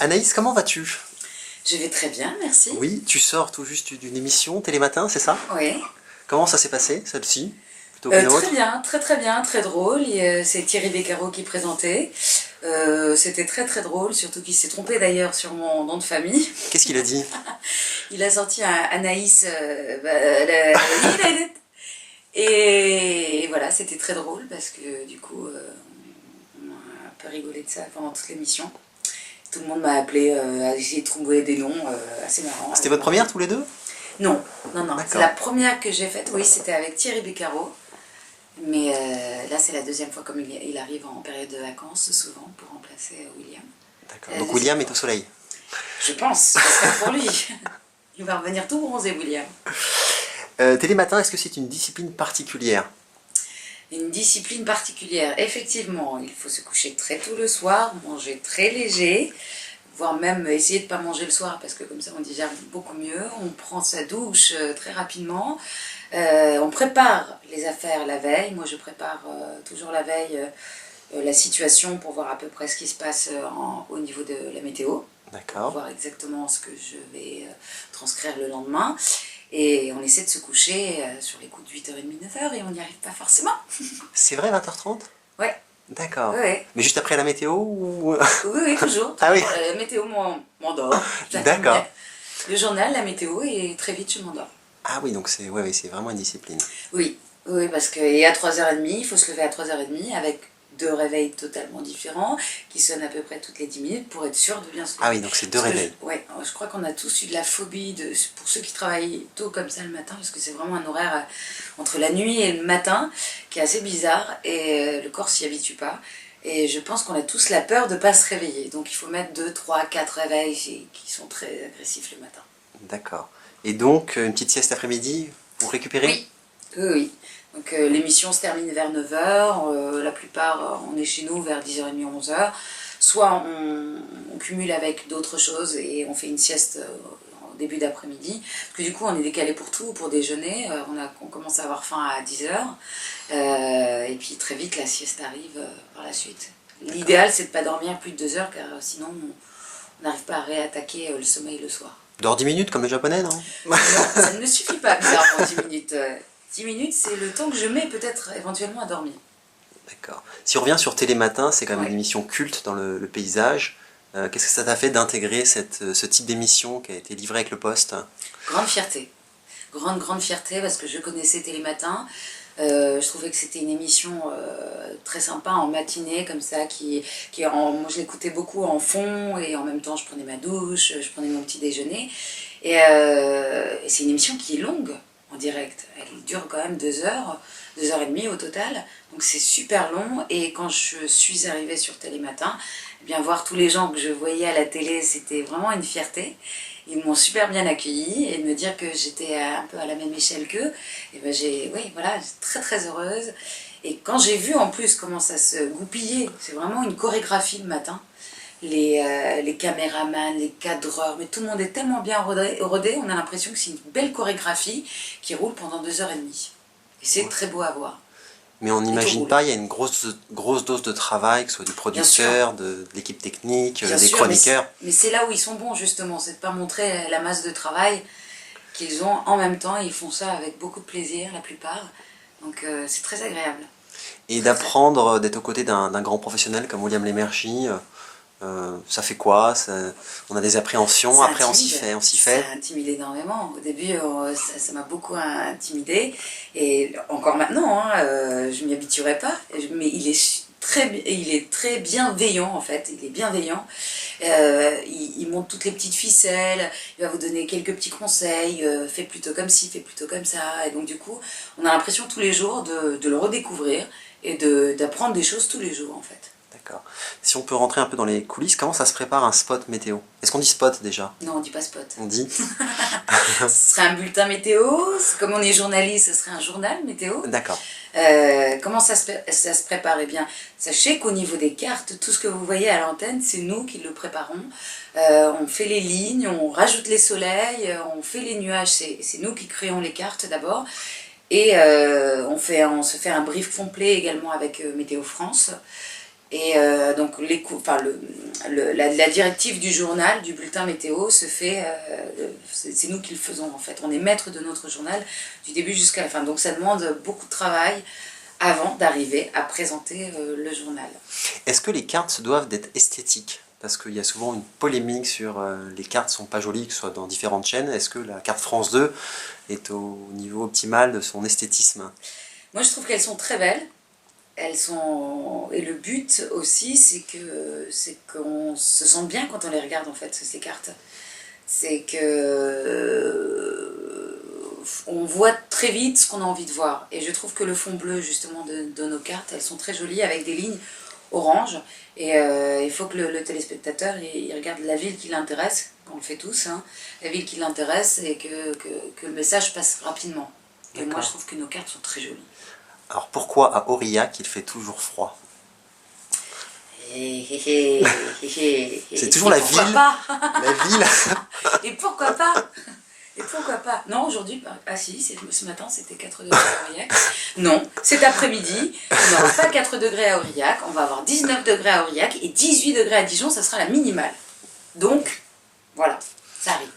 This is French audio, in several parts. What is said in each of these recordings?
Anaïs, comment vas-tu? Je vais très bien, merci. Oui, tu sors tout juste d'une émission Télématin, c'est ça? Oui. Comment ça s'est passé, celle-ci? Plutôt qu'une Très autre? bien, très bien, très drôle. C'est Thierry Beccaro qui présentait. C'était très drôle, surtout qu'il s'est trompé d'ailleurs sur mon nom de famille. Qu'est-ce qu'il a dit? Il a sorti un Anaïs. Et voilà, c'était très drôle parce que du coup, on a un peu rigolé de ça pendant toute l'émission. Tout le monde m'a appelé à essayer de trouver des noms assez marrants. C'était votre première tous les deux? Non. C'est D'accord. la première que j'ai faite, oui, c'était avec Thierry Beccaro. Mais là, c'est la deuxième fois, comme il arrive en période de vacances, souvent, pour remplacer William. D'accord. Donc William est au soleil. Je pense, j'espère pour lui. Il va revenir tout bronzé, William. Télématin, est-ce que c'est une discipline particulière? Une discipline particulière, effectivement, il faut se coucher très tôt le soir, manger très léger, voire même essayer de ne pas manger le soir parce que comme ça on digère beaucoup mieux, on prend sa douche très rapidement, on prépare les affaires la veille. Moi je prépare toujours la veille la situation pour voir à peu près ce qui se passe au niveau de la météo. D'accord. Pour voir exactement ce que je vais transcrire le lendemain. Et on essaie de se coucher sur les coups de 8h30, 9h et on n'y arrive pas forcément. C'est vrai, 20h30? Ouais. D'accord. Ouais. Mais juste après la météo ou... Oui, toujours. Ah oui. La météo m'endort. D'accord. Le journal, la météo, et très vite je m'endors. Ah oui, donc c'est ouais, c'est vraiment une discipline. Oui, parce qu'à 3h30, il faut se lever à 3h30 avec 2 réveils totalement différents qui sonnent à peu près toutes les 10 minutes pour être sûr de bien se lever. Ah oui, donc c'est 2 réveils. Ouais, je crois qu'on a tous eu de la phobie pour ceux qui travaillent tôt comme ça le matin, parce que c'est vraiment un horaire entre la nuit et le matin qui est assez bizarre et le corps s'y habitue pas. Et je pense qu'on a tous la peur de ne pas se réveiller. Donc il faut mettre 2, 3, 4 réveils qui sont très agressifs le matin. D'accord. Et donc, une petite sieste après-midi pour récupérer? Oui. Donc l'émission se termine vers 9h, la plupart on est chez nous vers 10h30, 11h. Soit on cumule avec d'autres choses et on fait une sieste en début d'après-midi. Parce que du coup on est décalé pour tout, pour déjeuner, on commence à avoir faim à 10h. Et puis très vite la sieste arrive par la suite. L'idéal c'est de ne pas dormir plus de 2 heures car sinon on n'arrive pas à réattaquer le sommeil le soir. Dors 10 minutes comme les japonais, non? Non, ça ne suffit pas bizarrement 10 minutes. 10 minutes, c'est le temps que je mets peut-être éventuellement à dormir. D'accord. Si on revient sur Télématin, c'est quand même Ouais. une émission culte dans le paysage. Qu'est-ce que ça t'a fait d'intégrer ce type d'émission qui a été livrée avec le poste? Grande fierté. Grande fierté parce que je connaissais Télématin. Je trouvais que c'était une émission très sympa en matinée comme ça, moi je l'écoutais beaucoup en fond et en même temps je prenais ma douche, je prenais mon petit déjeuner. Et c'est une émission qui est longue en direct. Elle dure quand même 2 heures, 2h30 au total. Donc c'est super long et quand je suis arrivée sur Télématin, eh bien voir tous les gens que je voyais à la télé, c'était vraiment une fierté. Ils m'ont super bien accueillie et de me dire que j'étais un peu à la même échelle qu'eux, et ben j'étais très heureuse. Et quand j'ai vu en plus comment ça se goupillait, c'est vraiment une chorégraphie le matin. Les caméramans, les cadreurs, mais tout le monde est tellement bien rodé, on a l'impression que c'est une belle chorégraphie qui roule pendant 2h30. Et c'est très beau à voir. Mais on n'imagine pas, il y a une grosse dose de travail, que ce soit du producteur, de l'équipe technique, des chroniqueurs. Mais c'est là où ils sont bons justement, c'est de ne pas montrer la masse de travail qu'ils ont en même temps. Ils font ça avec beaucoup de plaisir, la plupart. Donc c'est très agréable. Et d'apprendre d'être aux côtés d'un grand professionnel comme William Lémergie, ça fait quoi? On a des appréhensions, Ça après intimide. on s'y fait. Ça intimide énormément. Au début, ça m'a beaucoup intimidée. Et encore maintenant, je ne m'y habituerai pas. Mais il est très bienveillant en fait. Il est bienveillant. Il montre toutes les petites ficelles. Il va vous donner quelques petits conseils. Fais plutôt comme ci, fais plutôt comme ça. Et donc du coup, on a l'impression tous les jours de le redécouvrir et d'apprendre des choses tous les jours en fait. D'accord. Si on peut rentrer un peu dans les coulisses, comment ça se prépare un spot météo? Est-ce qu'on dit spot déjà? Non, on dit pas spot. On dit? Ce serait un bulletin météo, comme on est journaliste, ce serait un journal météo. D'accord. Comment ça se prépare? Eh bien, sachez qu'au niveau des cartes, tout ce que vous voyez à l'antenne, c'est nous qui le préparons. On fait les lignes, on rajoute les soleils, on fait les nuages, c'est nous qui créons les cartes d'abord. Et on se fait un brief complet également avec Météo France. Et donc la directive du journal, du bulletin météo, se fait, c'est nous qui le faisons en fait. On est maître de notre journal du début jusqu'à la fin. Donc ça demande beaucoup de travail avant d'arriver à présenter le journal. Est-ce que les cartes se doivent d'être esthétiques? Parce qu'il y a souvent une polémique sur les cartes sont pas jolies, que ce soit dans différentes chaînes. Est-ce que la carte France 2 est au niveau optimal de son esthétisme? Moi je trouve qu'elles sont très belles. Et le but aussi, c'est qu'on se sente bien quand on les regarde en fait, ces cartes. C'est que on voit très vite ce qu'on a envie de voir. Et je trouve que le fond bleu justement de nos cartes, elles sont très jolies avec des lignes orange. Et il faut que le téléspectateur il regarde la ville qui l'intéresse, on le fait tous, hein, la ville qui l'intéresse et que le message passe rapidement. Et moi je trouve que nos cartes sont très jolies. Alors pourquoi à Aurillac il fait toujours froid? C'est toujours la ville. Pas La ville. Et pourquoi pas? Et pourquoi pas? Non, aujourd'hui, ah si, ce matin c'était 4 degrés à Aurillac. Non, cet après-midi, on n'aura pas 4 degrés à Aurillac, on va avoir 19 degrés à Aurillac et 18 degrés à Dijon, ça sera la minimale. Donc, voilà, ça arrive.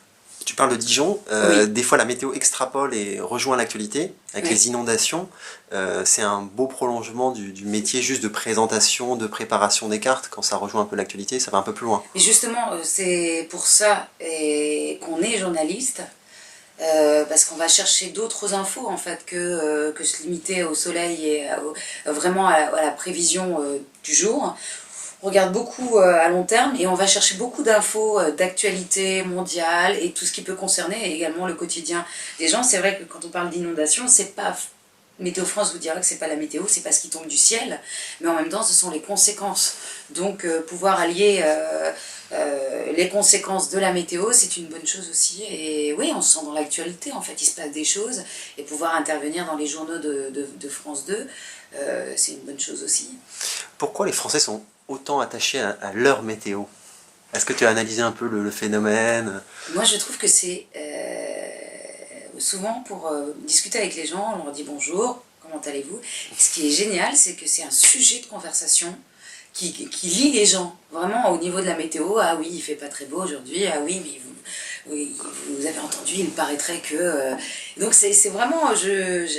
Tu parles de Dijon, Oui. des fois la météo extrapole et rejoint l'actualité avec Oui. les inondations. C'est un beau prolongement du métier juste de présentation, de préparation des cartes. Quand ça rejoint un peu l'actualité, ça va un peu plus loin. Et justement, c'est pour ça qu'on est journaliste, parce qu'on va chercher d'autres infos en fait que se limiter au soleil et vraiment à la prévision du jour. On regarde beaucoup à long terme et on va chercher beaucoup d'infos d'actualité mondiale et tout ce qui peut concerner également le quotidien des gens. C'est vrai que quand on parle d'inondation, c'est pas... Météo France vous dira que c'est pas la météo, c'est pas ce qui tombe du ciel, mais en même temps ce sont les conséquences. Donc pouvoir allier les conséquences de la météo, c'est une bonne chose aussi. Et oui, on se sent dans l'actualité, en fait, il se passe des choses, et pouvoir intervenir dans les journaux de France 2, c'est une bonne chose aussi. Pourquoi les Français sont autant attachés à leur météo? Est-ce que tu as analysé un peu le phénomène? Moi, je trouve que c'est souvent pour discuter avec les gens, on leur dit bonjour, comment allez-vous? Ce qui est génial, c'est que c'est un sujet de conversation qui lie les gens, vraiment au niveau de la météo. Ah oui, il fait pas très beau aujourd'hui, ah oui, mais vous avez entendu, il paraîtrait que... Donc c'est vraiment,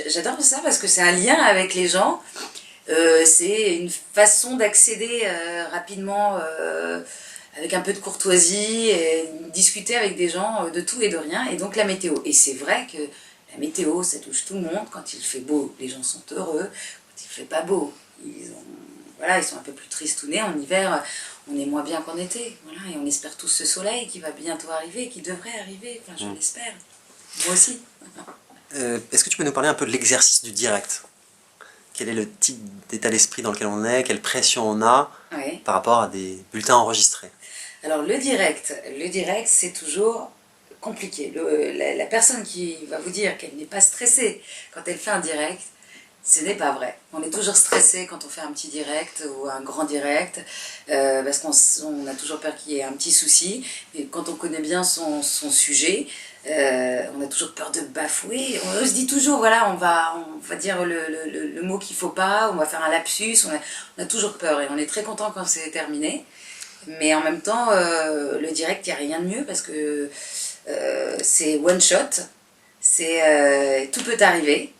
j'adore ça parce que c'est un lien avec les gens. C'est une façon d'accéder rapidement avec un peu de courtoisie et discuter avec des gens de tout et de rien. Et donc la météo. Et c'est vrai que la météo, ça touche tout le monde. Quand il fait beau, les gens sont heureux. Quand il fait pas beau, ils sont un peu plus tristounés. En hiver, on est moins bien qu'en été. Voilà, et on espère tous ce soleil qui va bientôt arriver, qui devrait arriver. Enfin, je l'espère. Moi aussi. Est-ce que tu peux nous parler un peu de l'exercice du direct? Quel est le type d'état d'esprit dans lequel on est? Quelle pression on a par rapport à des bulletins enregistrés? Alors le direct c'est toujours compliqué. La personne qui va vous dire qu'elle n'est pas stressée quand elle fait un direct, ce n'est pas vrai. On est toujours stressé quand on fait un petit direct ou un grand direct, parce qu'on a toujours peur qu'il y ait un petit souci. Mais quand on connaît bien son sujet, on a toujours peur de bafouer. On se dit toujours, voilà, on va dire le mot qu'il ne faut pas, on va faire un lapsus, on a toujours peur et on est très content quand c'est terminé. Mais en même temps, le direct, il n'y a rien de mieux parce que c'est one shot, tout peut arriver.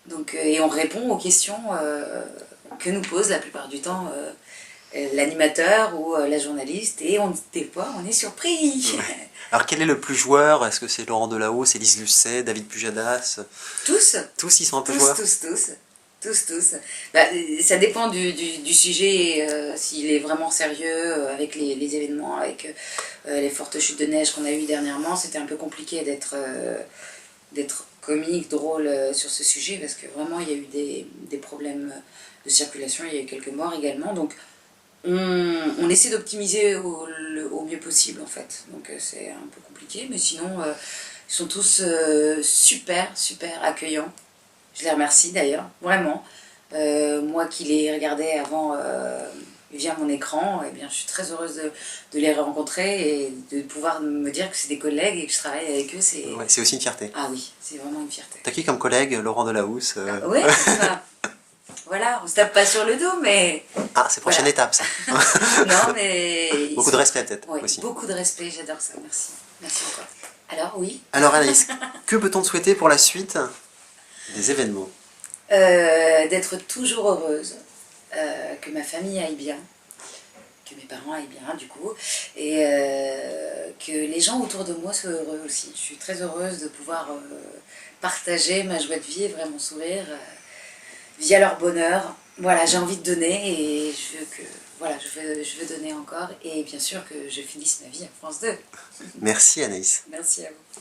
Donc, et on répond aux questions que nous pose la plupart du temps l'animateur ou la journaliste, et des fois on est surpris. Ouais. Alors quel est le plus joueur? Est-ce que c'est Laurent Delahousse, Élise Lucet, David Pujadas? Tous. Tous ils sont un peu joueurs? Tous. Bah, ça dépend du sujet, s'il est vraiment sérieux, avec les événements, avec les fortes chutes de neige qu'on a eues dernièrement, c'était un peu compliqué d'être comique, drôle sur ce sujet, parce que vraiment il y a eu des problèmes de circulation, il y a eu quelques morts également, donc on essaie d'optimiser au mieux possible en fait, donc c'est un peu compliqué, mais sinon ils sont tous super accueillants. Je les remercie d'ailleurs, vraiment. Moi qui les regardais avant via mon écran, eh bien, je suis très heureuse de les rencontrer et de pouvoir me dire que c'est des collègues et que je travaille avec eux. Ouais, c'est aussi une fierté. Ah oui, c'est vraiment une fierté. T'as qui comme collègue? Laurent Delahousse Oui, c'est ça. voilà, on se tape pas sur le dos, mais... Ah, c'est prochaine étape, ça. Non, mais... Beaucoup de respect, peut-être, Oui, aussi. beaucoup de respect, j'adore ça, merci. Merci encore. Alors, oui. Alors, Anaïs, que peut-on te souhaiter pour la suite des événements? D'être toujours heureuse, que ma famille aille bien, que mes parents aillent bien, du coup, et que les gens autour de moi soient heureux aussi. Je suis très heureuse de pouvoir partager ma joie de vivre et mon sourire via leur bonheur. Voilà, j'ai envie de donner et je veux que... Voilà, je veux donner encore et bien sûr que je finisse ma vie à France 2. Merci, Anaïs. Merci à vous.